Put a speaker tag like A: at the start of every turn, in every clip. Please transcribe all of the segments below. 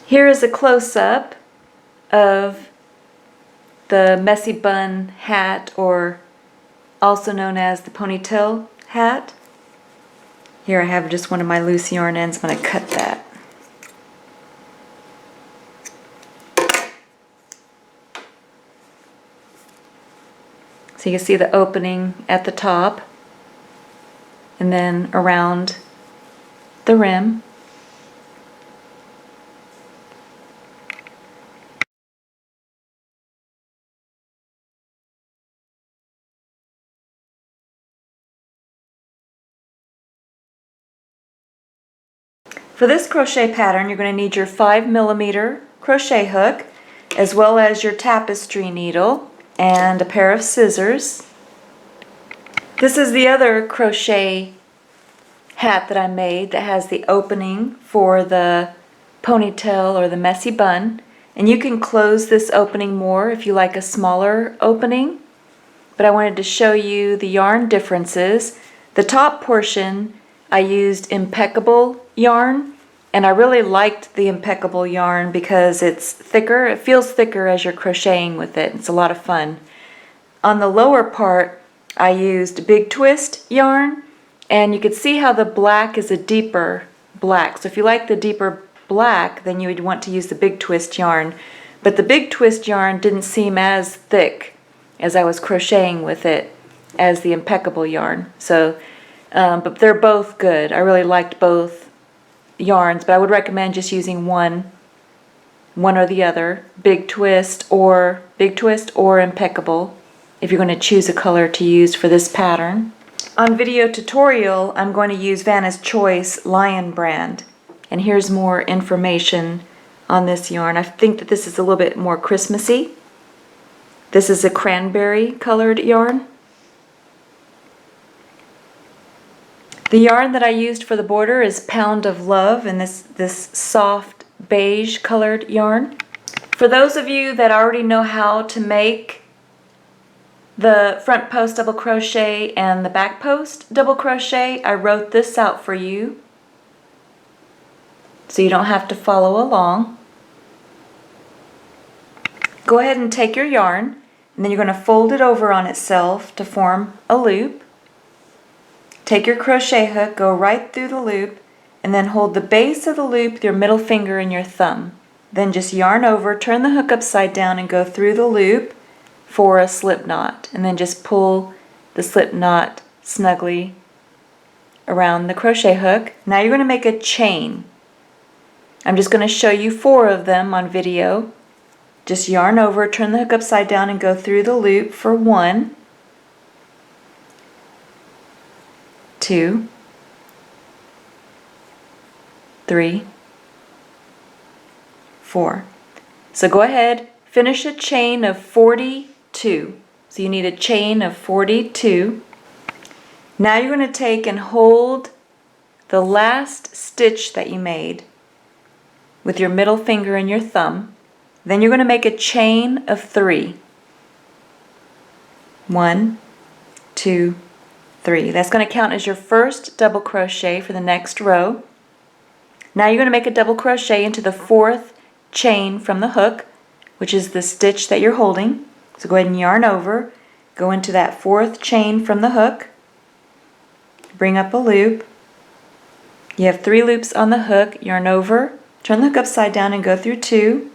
A: Here is a close-up of the messy bun hat, or also known as the ponytail hat. Here I have just one of my loose yarn ends. I'm going to cut that. So you can see the opening at the top and then around the rim. For this crochet pattern, you're going to need your 5mm crochet hook, as well as your tapestry needle and a pair of scissors. This is the other crochet hat that I made that has the opening for the ponytail or the messy bun, and you can close this opening more if you like a smaller opening, but I wanted to show you the yarn differences. The top portion I used impeccable yarn, and I really liked the impeccable yarn because it's thicker. It feels thicker as you're crocheting with it. It's a lot of fun. On the lower part I used big twist yarn, and you could see how the black is a deeper black. So if you like the deeper black, then you would want to use the big twist yarn. But the big twist yarn didn't seem as thick as I was crocheting with it as the impeccable yarn. So, but they're both good. I really liked both yarns, but I would recommend just using one or the other, big twist or impeccable, if you're going to choose a color to use for this pattern. On video tutorial, I'm going to use Vanna's Choice Lion brand, and here's more information on this yarn. I think that this is a little bit more Christmassy. This is a cranberry colored yarn. The yarn that I used for the border is Pound of Love, and this soft beige colored yarn. For those of you that already know how to make the front post double crochet and the back post double crochet, I wrote this out for you so you don't have to follow along. Go ahead and take your yarn, and then you're going to fold it over on itself to form a loop. Take your crochet hook, go right through the loop, and then hold the base of the loop with your middle finger and your thumb. Then just yarn over, turn the hook upside down, and go through the loop for a slip knot. And then just pull the slip knot snugly around the crochet hook. Now you're going to make a chain. I'm just going to show you 4 of them on video. Just yarn over, turn the hook upside down, and go through the loop for 1, 2, 3, 4. So go ahead, finish a chain of 42. So you need a chain of 42. Now you're going to take and hold the last stitch that you made with your middle finger and your thumb. Then you're going to make a chain of 3. 1, 2, 3. That's going to count as your first double crochet for the next row. Now you're going to make a double crochet into the 4th chain from the hook, which is the stitch that you're holding. So go ahead and yarn over, go into that 4th chain from the hook, bring up a loop. You have 3 loops on the hook, yarn over, turn the hook upside down and go through 2.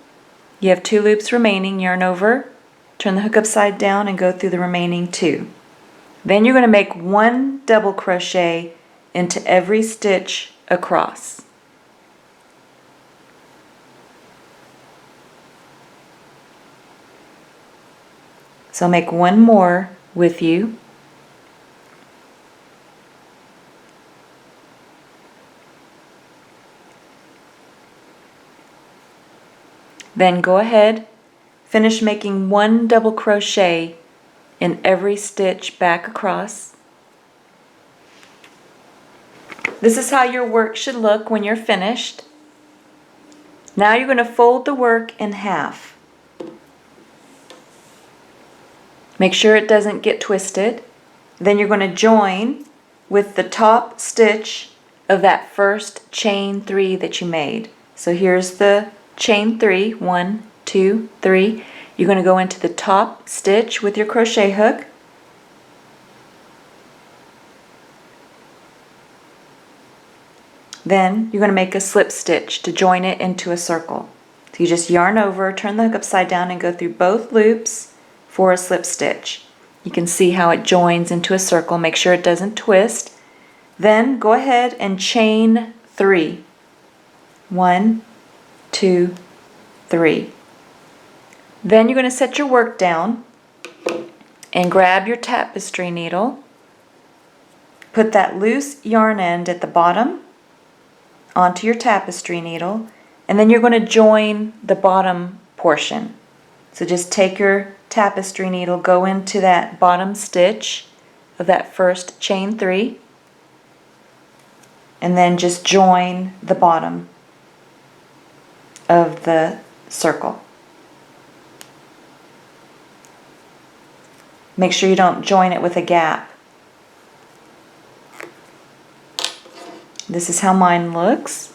A: You have 2 loops remaining, yarn over, turn the hook upside down and go through the remaining 2. Then you're going to make 1 double crochet into every stitch across. So make 1 more with you. Then go ahead, finish making 1 double crochet in every stitch back across. This is how your work should look when you're finished. Now you're going to fold the work in half. Make sure it doesn't get twisted. Then you're going to join with the top stitch of that first chain 3 that you made. So here's the chain 3, 1, 2, 3. You're going to go into the top stitch with your crochet hook. Then you're going to make a slip stitch to join it into a circle. So you just yarn over, turn the hook upside down, and go through both loops for a slip stitch. You can see how it joins into a circle. Make sure it doesn't twist. Then go ahead and chain 3. 1, 2, 3. Then you're going to set your work down and grab your tapestry needle. Put that loose yarn end at the bottom onto your tapestry needle, and then you're going to join the bottom portion. So just take your tapestry needle, go into that bottom stitch of that first chain 3, and then just join the bottom of the circle. Make sure you don't join it with a gap. This is how mine looks.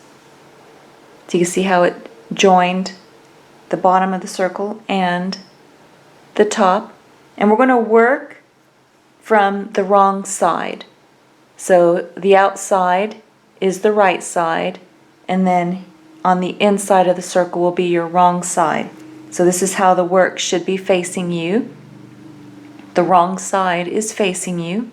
A: So you can see how it joined the bottom of the circle and the top. And we're going to work from the wrong side. So the outside is the right side, and then on the inside of the circle will be your wrong side. So this is how the work should be facing you. The wrong side is facing you.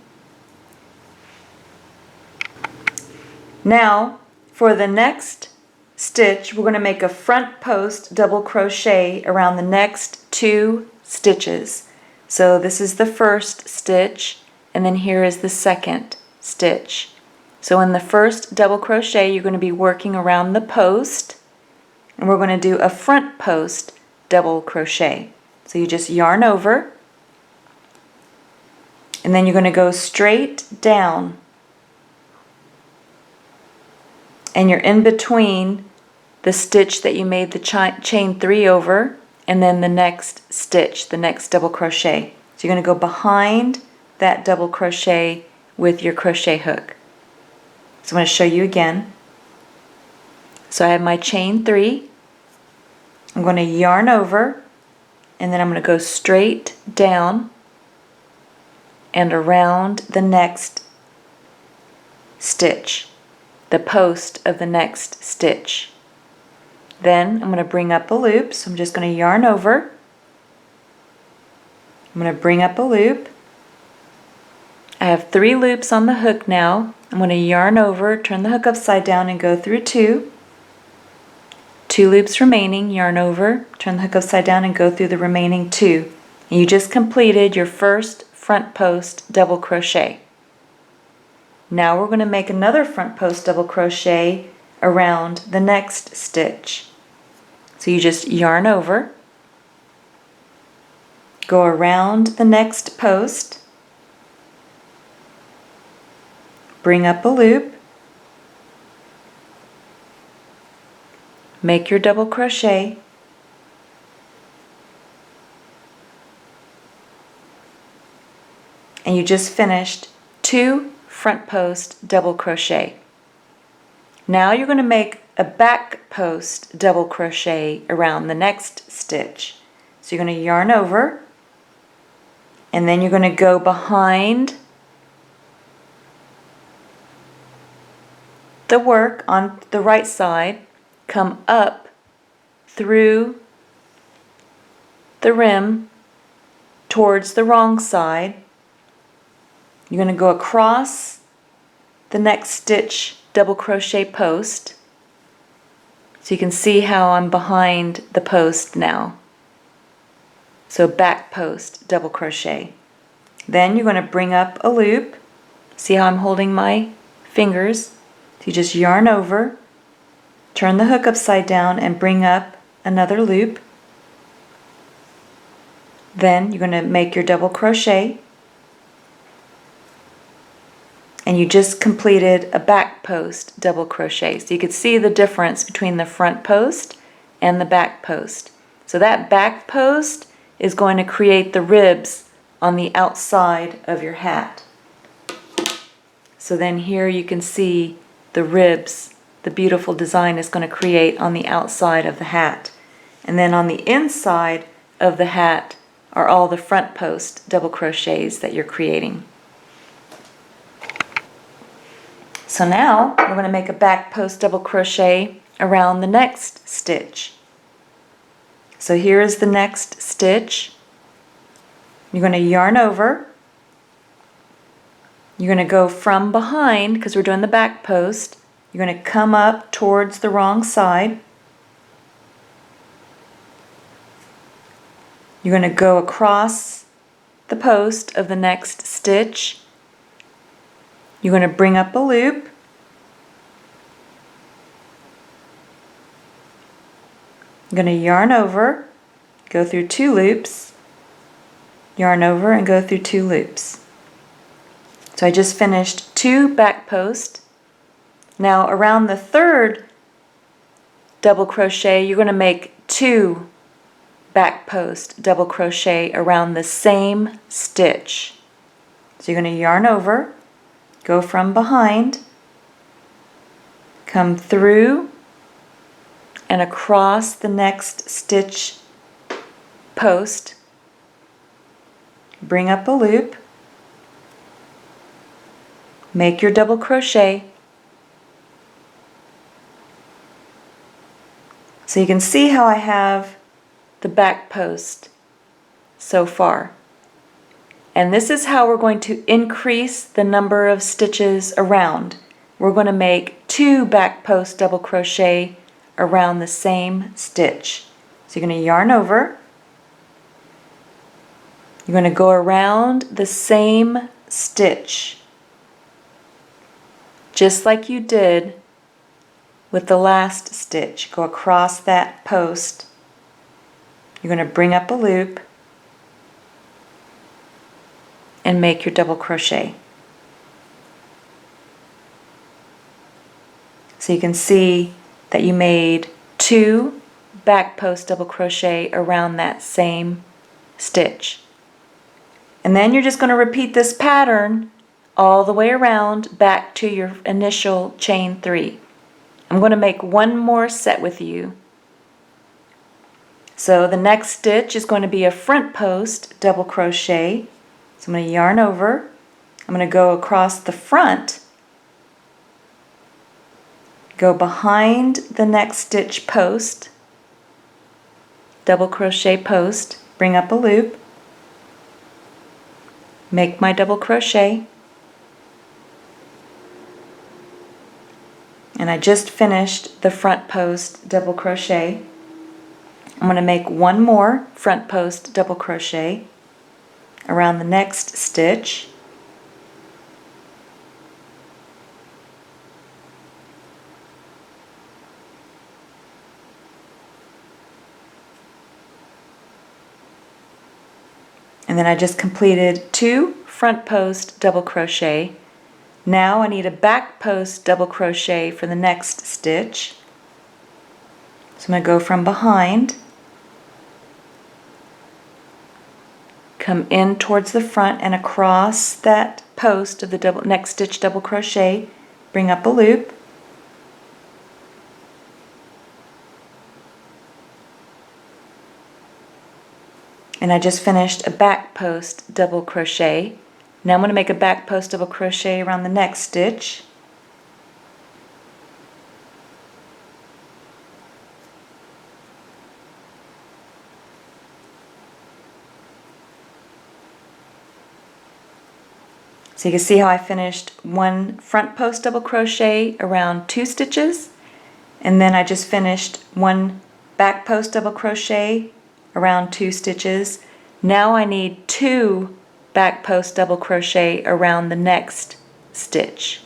A: Now, for the next stitch, we're going to make a front post double crochet around the next 2 stitches. So this is the first stitch, and then here is the second stitch. So in the first double crochet, you're going to be working around the post, and we're going to do a front post double crochet. So you just yarn over, and then you're going to go straight down, and you're in between the stitch that you made the chain 3 over and then the next stitch, the next double crochet. So you're going to go behind that double crochet with your crochet hook. So I'm going to show you again. So I have my chain 3. I'm going to yarn over, and then I'm going to go straight down and around the next stitch, the post of the next stitch. Then I'm going to bring up a loop, so I'm just going to yarn over. I'm going to bring up a loop. I have 3 loops on the hook now. I'm going to yarn over, turn the hook upside down, and go through 2. 2 loops remaining, yarn over, turn the hook upside down, and go through the remaining 2. And you just completed your first front post double crochet. Now we're going to make another front post double crochet around the next stitch. So you just yarn over, go around the next post, bring up a loop, make your double crochet, and you just finished 2 front post double crochet. Now you're going to make a back post double crochet around the next stitch. So you're going to yarn over, and then you're going to go behind the work on the right side, come up through the rim towards the wrong side. You're going to go across the next stitch double crochet post. So you can see how I'm behind the post now. So back post double crochet. Then you're going to bring up a loop. See how I'm holding my fingers? So you just yarn over, turn the hook upside down, and bring up another loop. Then you're going to make your double crochet, and you just completed a back post double crochet. So you could see the difference between the front post and the back post. So that back post is going to create the ribs on the outside of your hat. So then here you can see the ribs the beautiful design is going to create on the outside of the hat. And then on the inside of the hat are all the front post double crochets that you're creating. So now we're going to make a back post double crochet around the next stitch. So here is the next stitch. You're going to yarn over. You're going to go from behind, because we're doing the back post. You're going to come up towards the wrong side. You're going to go across the post of the next stitch. You're going to bring up a loop. You're going to yarn over, go through 2 loops, yarn over and go through 2 loops. So I just finished 2 back posts. Now around the 3rd double crochet, you're going to make 2 back post double crochet around the same stitch. So you're going to yarn over, go from behind, come through and across the next stitch post, bring up a loop, make your double crochet. So you can see how I have the back post so far. And this is how we're going to increase the number of stitches around. We're going to make 2 back post double crochet around the same stitch. So you're going to yarn over. You're going to go around the same stitch, just like you did with the last stitch. Go across that post. You're going to bring up a loop and make your double crochet. So you can see that you made 2 back post double crochet around that same stitch. And then you're just going to repeat this pattern all the way around back to your initial chain 3. I'm going to make one more set with you. So the next stitch is going to be a front post double crochet. So I'm going to yarn over. I'm going to go across the front, go behind the next stitch post, double crochet post, bring up a loop, make my double crochet, and I just finished the front post double crochet. I'm going to make one more front post double crochet around the next stitch. And then I just completed 2 front post double crochet. Now I need a back post double crochet for the next stitch. So I'm going to go from behind, come in towards the front and across that post of the next stitch double crochet, bring up a loop, and I just finished a back post double crochet. Now I'm going to make a back post double crochet around the next stitch. So you can see how I finished one front post double crochet around 2 stitches, and then I just finished one back post double crochet around 2 stitches. Now I need 2 back post double crochet around the next stitch.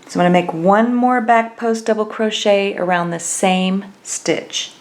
A: So I'm going to make one more back post double crochet around the same stitch.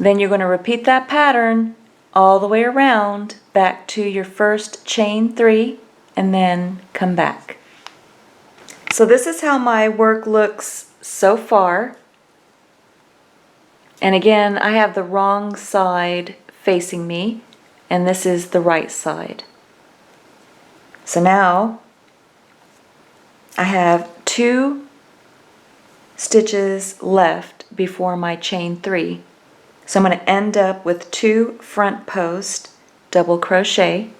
A: Then you're going to repeat that pattern all the way around back to your first chain 3 and then come back. So this is how my work looks so far. And again, I have the wrong side facing me, and this is the right side. So now I have 2 stitches left before my chain 3. So I'm going to end up with 2 front post double crochet.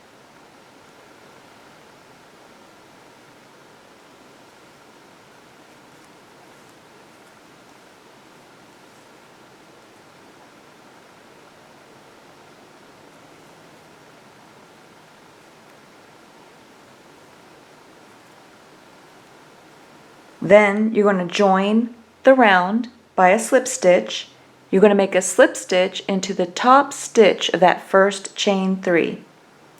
A: Then you're going to join the round by a slip stitch. You're going to make a slip stitch into the top stitch of that first chain 3.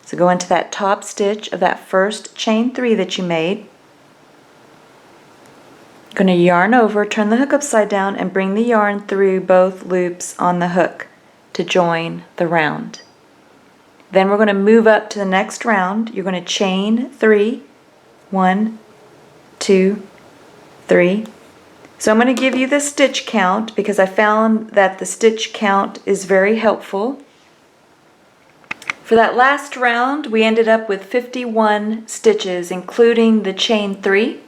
A: So go into that top stitch of that first chain 3 that you made. Going to yarn over, turn the hook upside down, and bring the yarn through both loops on the hook to join the round. Then we're going to move up to the next round. You're going to chain 3, 1, 2, 3. So I'm going to give you the stitch count because I found that the stitch count is very helpful. For that last round, we ended up with 51 stitches, including the chain 3.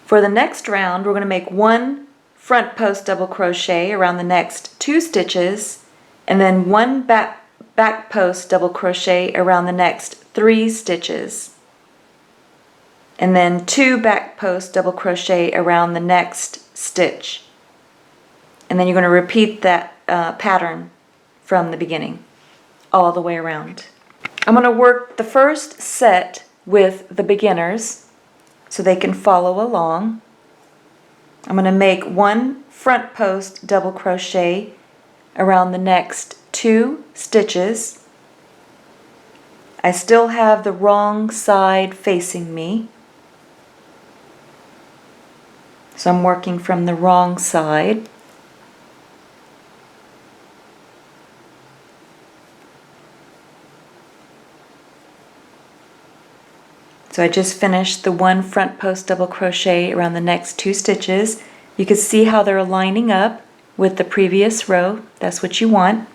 A: For the next round, we're going to make 1 front post double crochet around the next 2 stitches, and then 1 back post double crochet around the next 3 stitches. And then 2 back post double crochet around the next stitch. And then you're going to repeat that pattern from the beginning all the way around. I'm going to work the first set with the beginners so they can follow along. I'm going to make 1 front post double crochet around the next 2 stitches. I still have the wrong side facing me, so I'm working from the wrong side. So I just finished the 1 front post double crochet around the next 2 stitches. You can see how they're lining up with the previous row. That's what you want.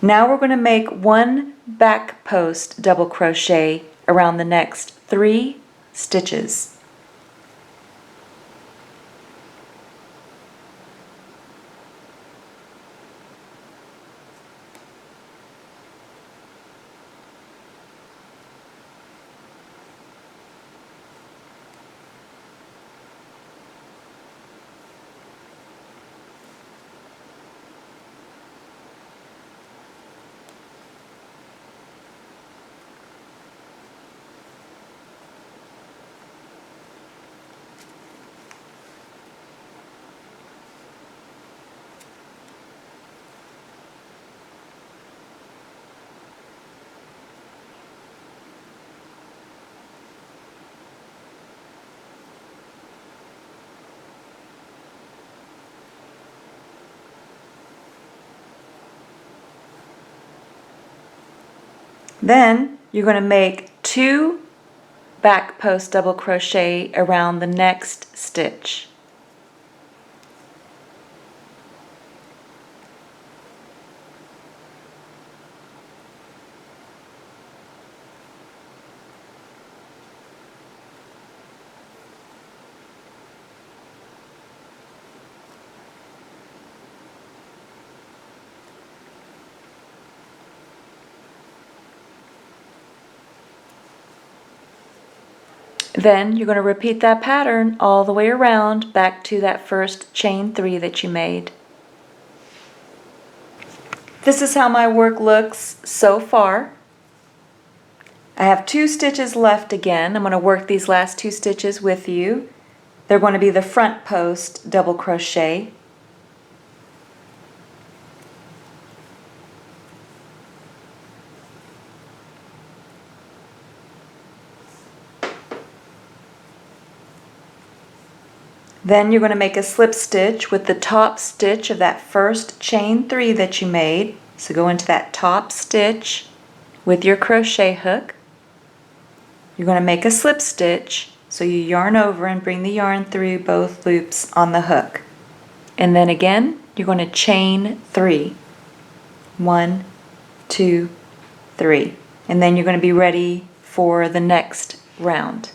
A: Now we're going to make 1 back post double crochet around the next 3 stitches. Then you're going to make 2 back post double crochet around the next stitch. Then you're going to repeat that pattern all the way around back to that first chain 3 that you made. This is how my work looks so far. I have 2 stitches left again. I'm going to work these last 2 stitches with you. They're going to be the front post double crochet. Then you're going to make a slip stitch with the top stitch of that first chain 3 that you made. So go into that top stitch with your crochet hook. You're going to make a slip stitch, so you yarn over and bring the yarn through both loops on the hook. And then again, you're going to chain 3. 1, 2, 3. And then you're going to be ready for the next round.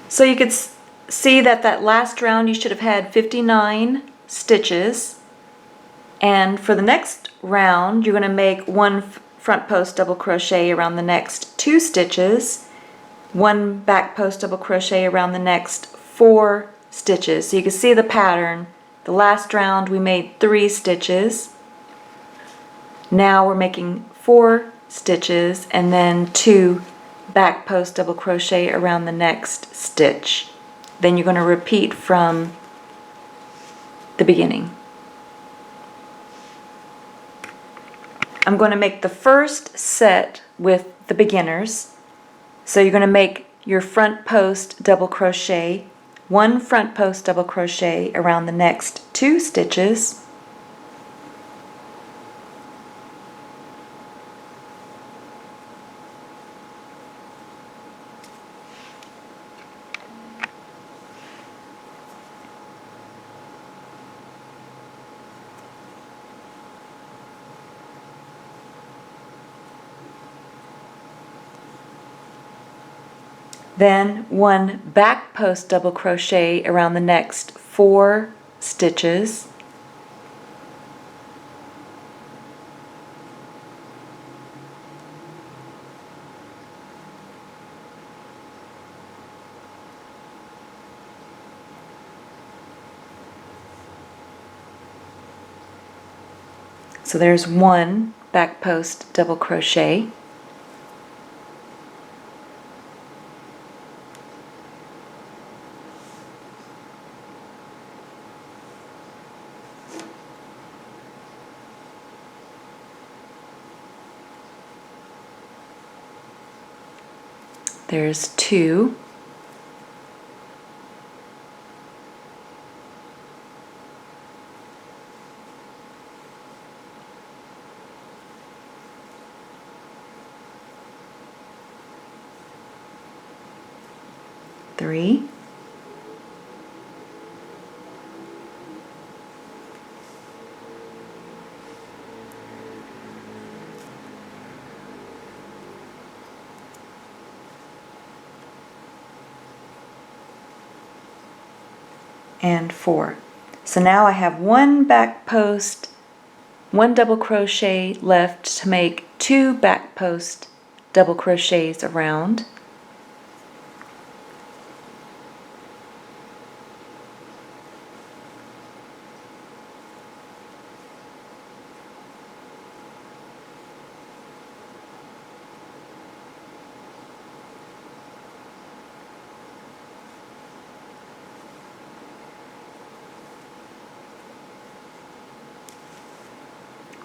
A: So you could see that last round you should have had 59 stitches. And for the next round, you're going to make 1 front post double crochet around the next 2 stitches, 1 back post double crochet around the next 4 stitches. So you can see the pattern. The last round we made 3 stitches. Now we're making 4 stitches and then 2 back post double crochet around the next stitch. Then you're going to repeat from the beginning. I'm going to make the first set with the beginners. So you're going to make your front post double crochet, 1 front post double crochet around the next 2 stitches. Then 1 back post double crochet around the next 4 stitches. So there's 1 back post double crochet. There's 2. Three. And 4. So now I have 1 back post, 1 double crochet left to make 2 back post double crochets around.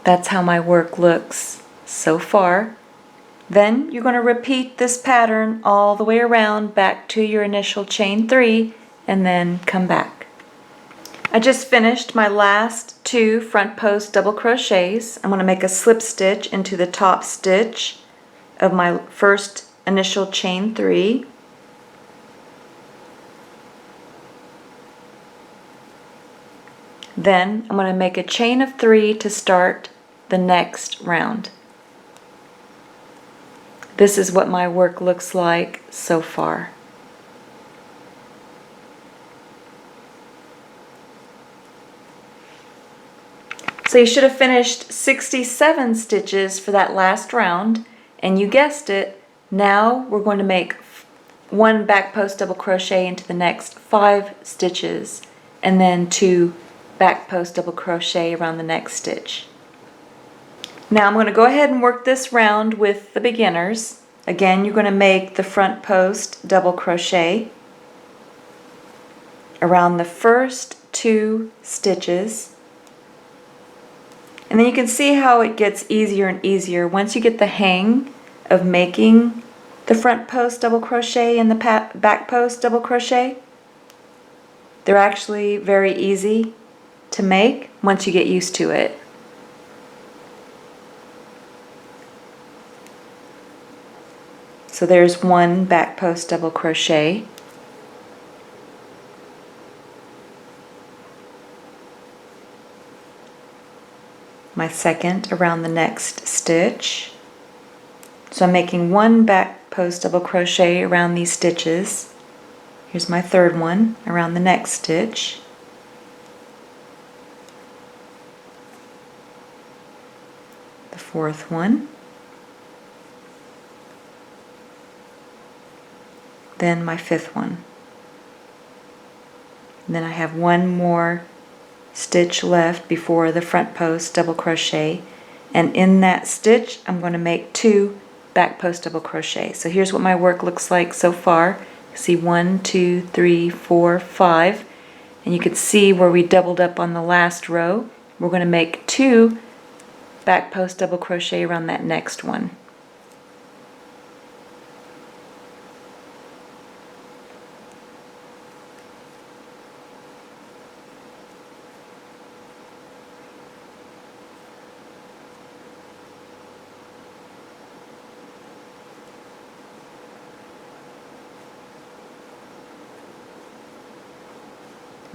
A: That's how my work looks so far. Then you're going to repeat this pattern all the way around back to your initial chain 3 and then come back. I just finished my last 2 front post double crochets. I'm going to make a slip stitch into the top stitch of my first initial chain 3. Then I'm going to make a chain of 3 to start the next round. This is what my work looks like so far. So you should have finished 67 stitches for that last round, and you guessed it, now we're going to make 1 back post double crochet into the next 5 stitches and then 2 back post double crochet around the next stitch. Now I'm going to go ahead and work this round with the beginners. Again, you're going to make the front post double crochet around the first 2 stitches. And then you can see how it gets easier and easier once you get the hang of making the front post double crochet and the back post double crochet. They're actually very easy to make once you get used to it. So there's one back post double crochet. My second around the next stitch. So I'm making one back post double crochet around these stitches. Here's my third one around the next stitch. The fourth one. Then my fifth one. And then I have one more stitch left before the front post double crochet, and in that stitch I'm going to make 2 back post double crochet. So here's what my work looks like so far. See 1, 2, 3, 4, 5, and you can see where we doubled up on the last row. We're going to make 2 back post double crochet around that next one.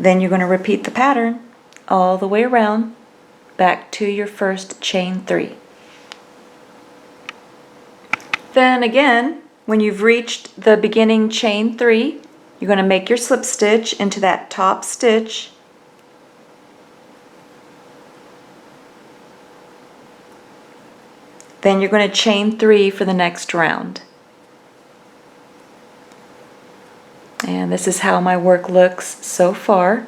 A: Then you're going to repeat the pattern all the way around back to your first chain 3. Then again, when you've reached the beginning chain 3, you're going to make your slip stitch into that top stitch. Then you're going to chain 3 for the next round. And this is how my work looks so far.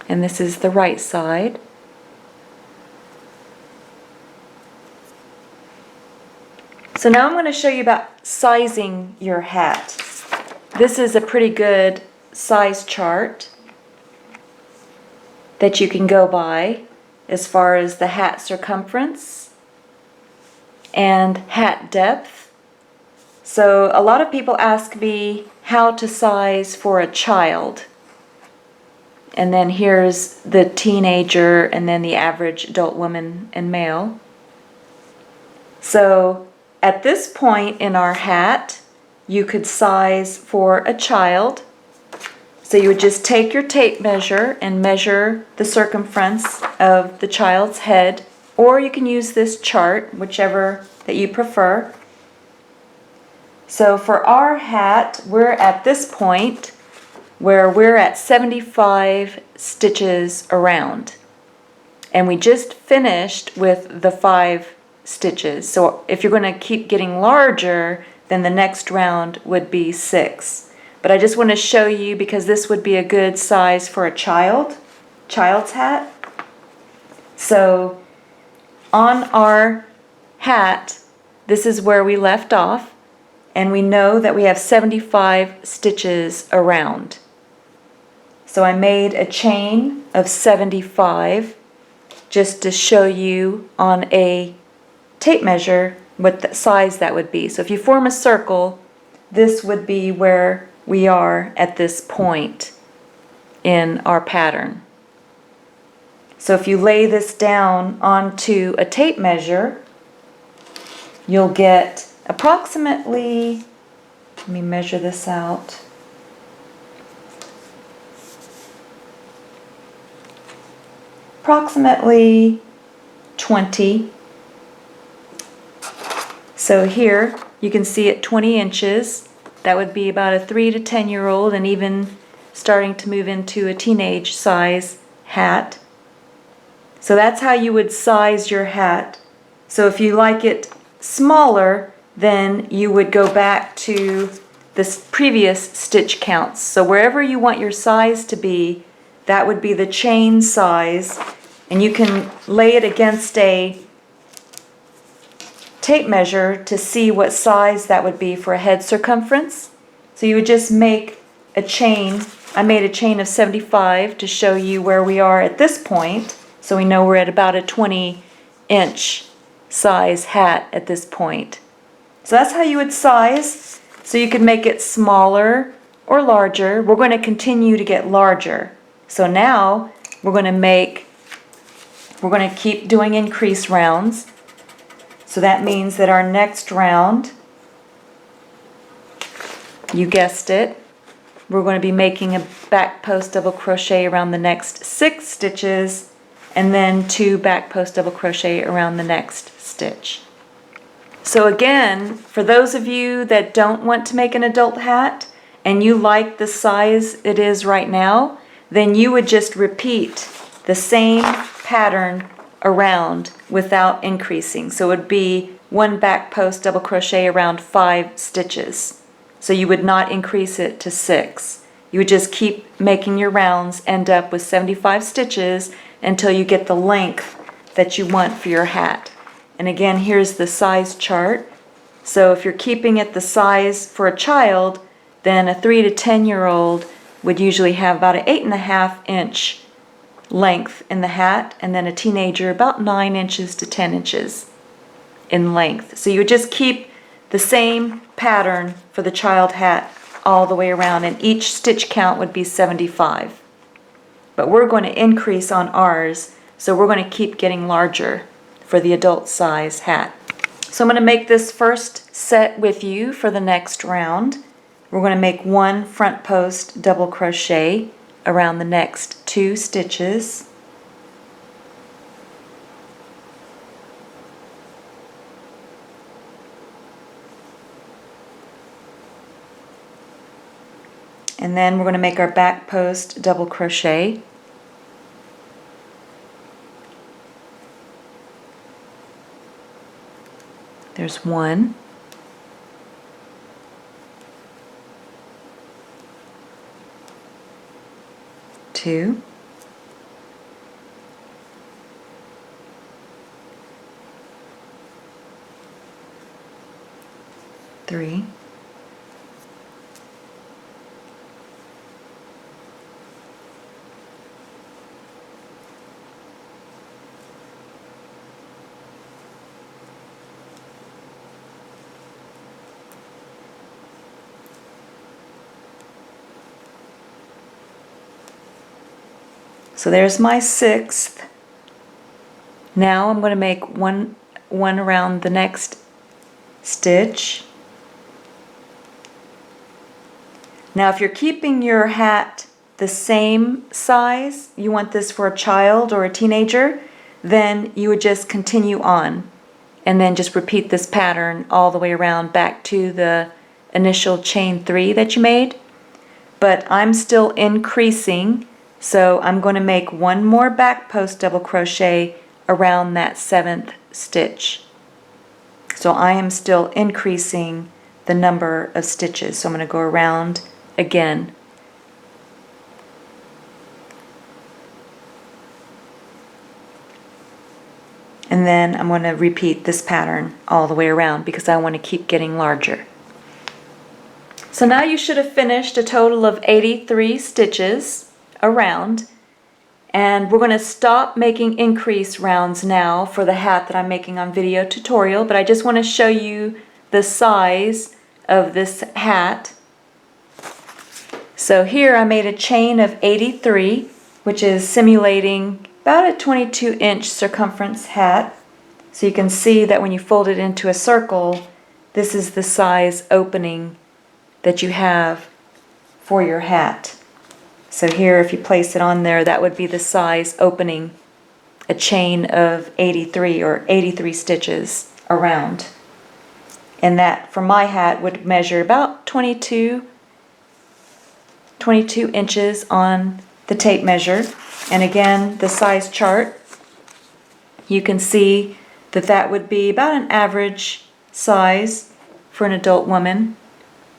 A: And this is the right side. So now I'm going to show you about sizing your hat. This is a pretty good size chart that you can go by as far as the hat circumference and hat depth. So a lot of people ask me how to size for a child. And then here's the teenager and then the average adult woman and male. So at this point in our hat, you could size for a child. So you would just take your tape measure and measure the circumference of the child's head, or you can use this chart, whichever that you prefer. So for our hat, we're at this point where we're at 75 stitches around. And we just finished with the 5 stitches. So if you're going to keep getting larger, then the next round would be 6. But I just want to show you because this would be a good size for a child's hat. So on our hat, this is where we left off. And we know that we have 75 stitches around. So I made a chain of 75 just to show you on a tape measure what the size that would be. So if you form a circle, this would be where we are at this point in our pattern. So if you lay this down onto a tape measure, you'll get approximately, let me measure this out, approximately 20. So here you can see at 20 inches, that would be about a 3 to 10-year-old and even starting to move into a teenage size hat. So that's how you would size your hat. So if you like it smaller, then you would go back to the previous stitch counts. So wherever you want your size to be, that would be the chain size, and you can lay it against a tape measure to see what size that would be for a head circumference. So you would just make a chain. I made a chain of 75 to show you where we are at this point, so we know we're at about a 20-inch size hat at this point. So that's how you would size. So you could make it smaller or larger, we're going to continue to get larger. So now we're going to keep doing increase rounds. So that means that our next round, you guessed it, we're going to be making a back post double crochet around the next 6 stitches and then 2 back post double crochet around the next stitch. So again, for those of you that don't want to make an adult hat and you like the size it is right now, then you would just repeat the same pattern around without increasing. So it would be 1 back post double crochet around 5 stitches. So you would not increase it to 6. You would just keep making your rounds, end up with 75 stitches until you get the length that you want for your hat. And again, here's the size chart. So if you're keeping it the size for a child, then a 3 to 10-year-old would usually have about an 8.5 inch length in the hat, and then a teenager about 9 inches to 10 inches in length. So you would just keep the same pattern for the child hat all the way around, and each stitch count would be 75. But we're going to increase on ours, so we're going to keep getting larger for the adult size hat. So I'm going to make this first set with you for the next round. We're going to make 1 front post double crochet around the next 2 stitches. And then we're going to make our back post double crochet. There's 1. 2. 3. 'So there's my 6th. Now I'm going to make one around the next stitch. Now if you're keeping your hat the same size, you want this for a child or a teenager, then you would just continue on and then just repeat this pattern all the way around back to the initial chain 3 that you made. But I'm still increasing, so I'm going to make 1 more back post double crochet around that 7th stitch. So I am still increasing the number of stitches. So I'm going to go around again. And then I'm going to repeat this pattern all the way around because I want to keep getting larger. So now you should have finished a total of 83 stitches around, and we're going to stop making increase rounds now for the hat that I'm making on video tutorial, but I just want to show you the size of this hat. So here I made a chain of 83, which is simulating about a 22-inch circumference hat. So you can see that when you fold it into a circle, this is the size opening that you have for your hat. So here, if you place it on there, that would be the size opening, a chain of 83 or 83 stitches around. And that, for my hat, would measure about 22 inches on the tape measure. And again, the size chart, you can see that that would be about an average size for an adult woman.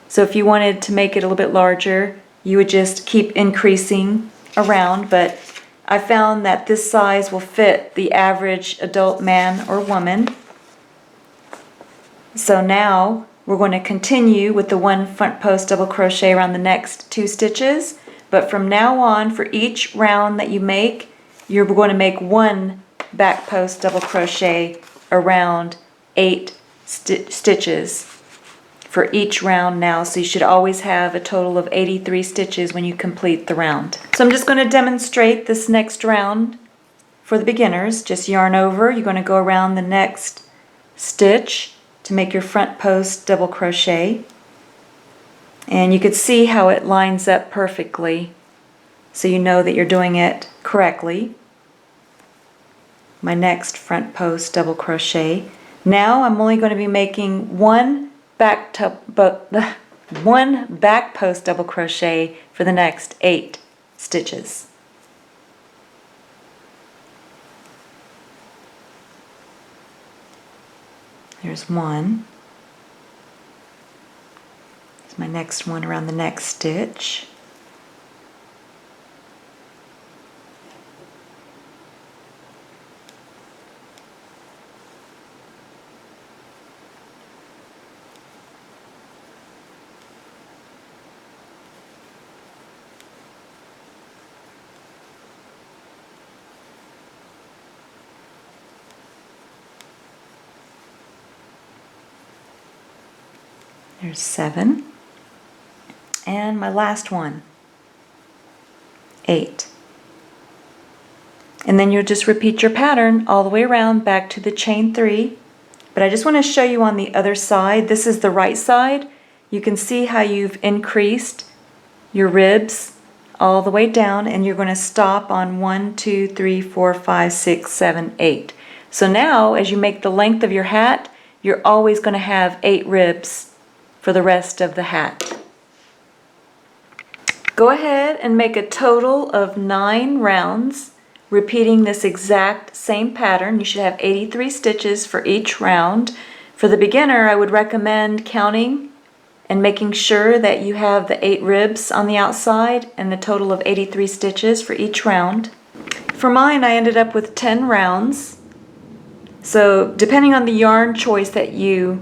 A: So if you wanted to make it a little bit larger, you would just keep increasing around, but I found that this size will fit the average adult man or woman. So now we're going to continue with the 1 front post double crochet around the next 2 stitches, but from now on, for each round that you make, you're going to make 1 back post double crochet around 8 stitches. for each round now, so you should always have a total of 83 stitches when you complete the round. So I'm just going to demonstrate this next round for the beginners. Just yarn over. You're going to go around the next stitch to make your front post double crochet. And you could see how it lines up perfectly, so you know that you're doing it correctly. My next front post double crochet. Now I'm only going to be making one back post double crochet for the next 8 stitches. There's one. There's my next one around the next stitch. There's 7. And my last one, 8. And then you'll just repeat your pattern all the way around back to the chain 3. But I just want to show you on the other side. This is the right side. You can see how you've increased your ribs all the way down, and you're going to stop on 1, 2, 3, 4, 5, 6, 7, 8. So now as you make the length of your hat, you're always going to have 8 ribs for the rest of the hat. Go ahead and make a total of 9 rounds, repeating this exact same pattern. You should have 83 stitches for each round. For the beginner, I would recommend counting and making sure that you have the 8 ribs on the outside and the total of 83 stitches for each round. For mine, I ended up with 10 rounds. So depending on the yarn choice that you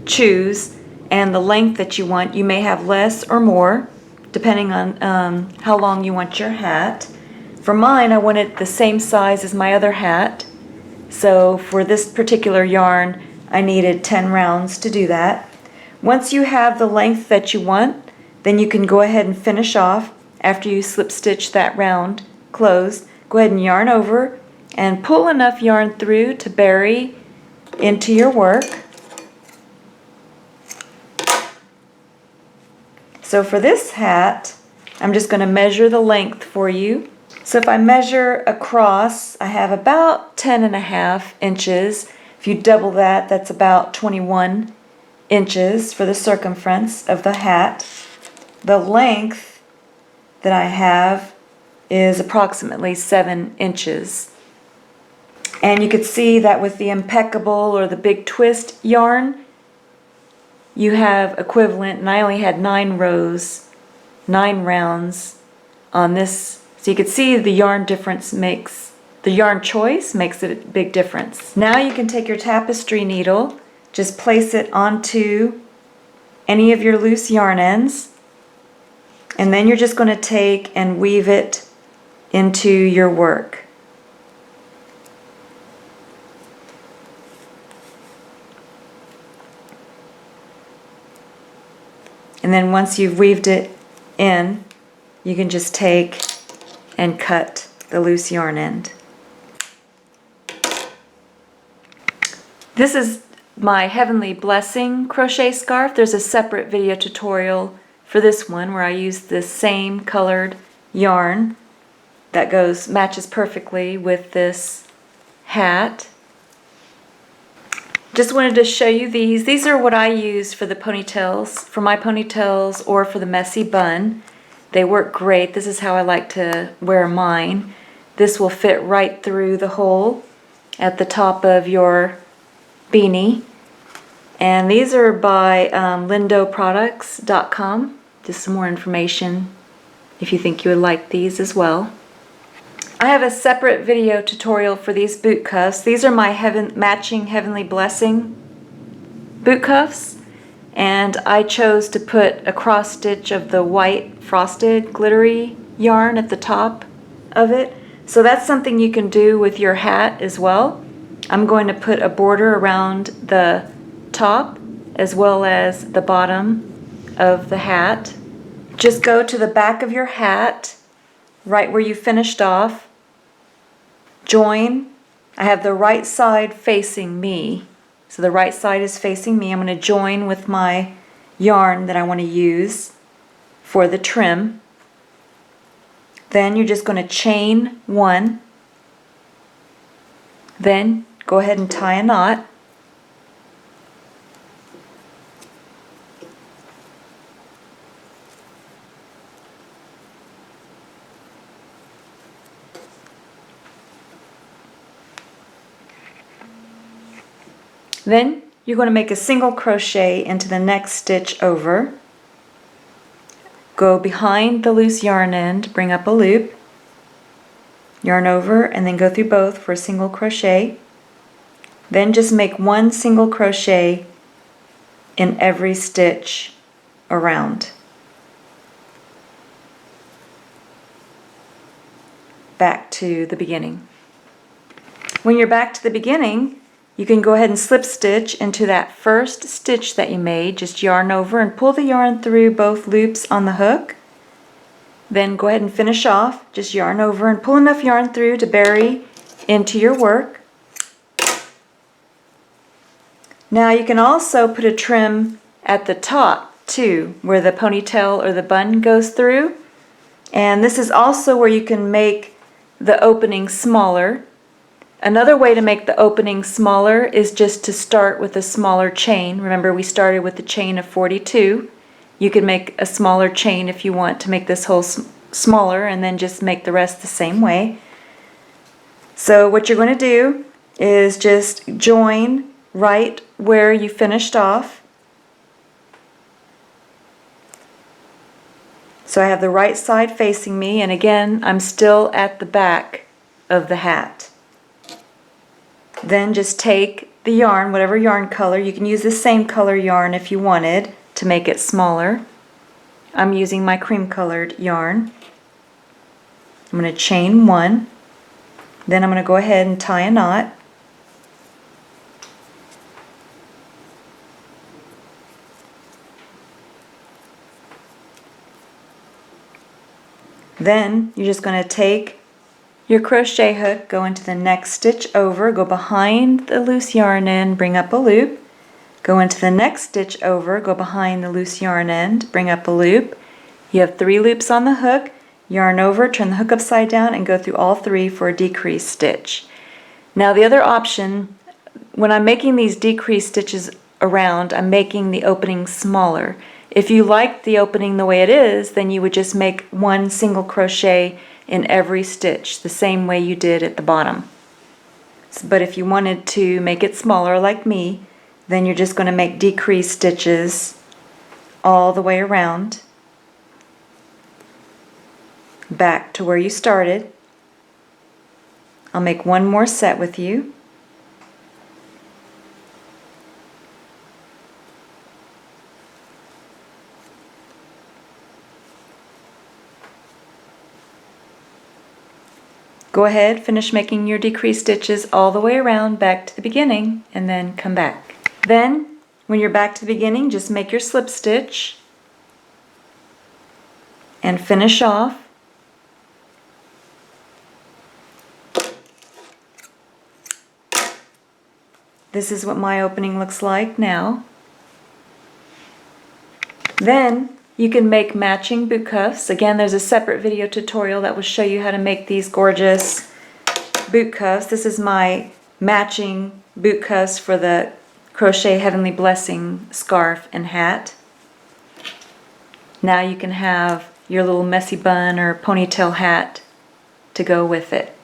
A: choose and the length that you want, you may have less or more, depending on how long you want your hat. For mine, I wanted the same size as my other hat, so for this particular yarn, I needed 10 rounds to do that. Once you have the length that you want, then you can go ahead and finish off after you slip stitch that round closed. Go ahead and yarn over and pull enough yarn through to bury into your work. So for this hat, I'm just going to measure the length for you. So if I measure across, I have about 10.5 inches. If you double that, that's about 21 inches for the circumference of the hat. The length that I have is approximately 7 inches. And you could see that with the impeccable or the big twist yarn, you have equivalent, and I only had 9 rows, 9 rounds on this. So you can see the yarn difference makes, the yarn choice makes it a big difference. Now you can take your tapestry needle, just place it onto any of your loose yarn ends, and then you're just going to take and weave it into your work. And then once you've weaved it in, you can just take and cut the loose yarn end. This is my Heavenly Blessing crochet scarf. There's a separate video tutorial for this one where I use this same colored yarn that matches perfectly with this hat. Just wanted to show you these. These are what I use for the ponytails, for my ponytails or for the messy bun. They work great. This is how I like to wear mine. This will fit right through the hole at the top of your beanie. And these are by lindoproducts.com. Just some more information if you think you would like these as well. I have a separate video tutorial for these boot cuffs. These are my matching Heavenly Blessing boot cuffs, and I chose to put a cross stitch of the white frosted glittery yarn at the top of it. So that's something you can do with your hat as well. I'm going to put a border around the top as well as the bottom of the hat. Just go to the back of your hat, right where you finished off. Join. I have the right side facing me. So the right side is facing me. I'm going to join with my yarn that I want to use for the trim. Then you're just going to chain one. Then go ahead and tie a knot. Then you're going to make a single crochet into the next stitch over. Go behind the loose yarn end, bring up a loop, yarn over, and then go through both for a single crochet. Then just make one single crochet in every stitch around. Back to the beginning. When you're back to the beginning, you can go ahead and slip stitch into that first stitch that you made. Just yarn over and pull the yarn through both loops on the hook. Then go ahead and finish off. Just yarn over and pull enough yarn through to bury into your work. Now you can also put a trim at the top too, where the ponytail or the bun goes through. And this is also where you can make the opening smaller. Another way to make the opening smaller is just to start with a smaller chain. Remember, we started with the chain of 42. You can make a smaller chain if you want to make this hole smaller, and then just make the rest the same way. So what you're going to do is just join right where you finished off. So I have the right side facing me, and again, I'm still at the back of the hat. Then just take the yarn, whatever yarn color. You can use the same color yarn if you wanted to make it smaller. I'm using my cream colored yarn. I'm going to chain one. Then I'm going to go ahead and tie a knot. Then you're just going to take your crochet hook, go into the next stitch over, go behind the loose yarn end, bring up a loop, go into the next stitch over, go behind the loose yarn end, bring up a loop. You have 3 loops on the hook, yarn over, turn the hook upside down, and go through all 3 for a decreased stitch. Now the other option, when I'm making these decreased stitches around, I'm making the opening smaller. If you like the opening the way it is, then you would just make one single crochet in every stitch, the same way you did at the bottom. But if you wanted to make it smaller like me, then you're just going to make decreased stitches all the way around, back to where you started. I'll make one more set with you. Go ahead, finish making your decreased stitches all the way around back to the beginning, and then come back. Then, when you're back to the beginning, just make your slip stitch and finish off. This is what my opening looks like now. Then you can make matching boot cuffs. Again, there's a separate video tutorial that will show you how to make these gorgeous boot cuffs. This is my matching boot cuffs for the Crochet Heavenly Blessing scarf and hat. Now you can have your little messy bun or ponytail hat to go with it.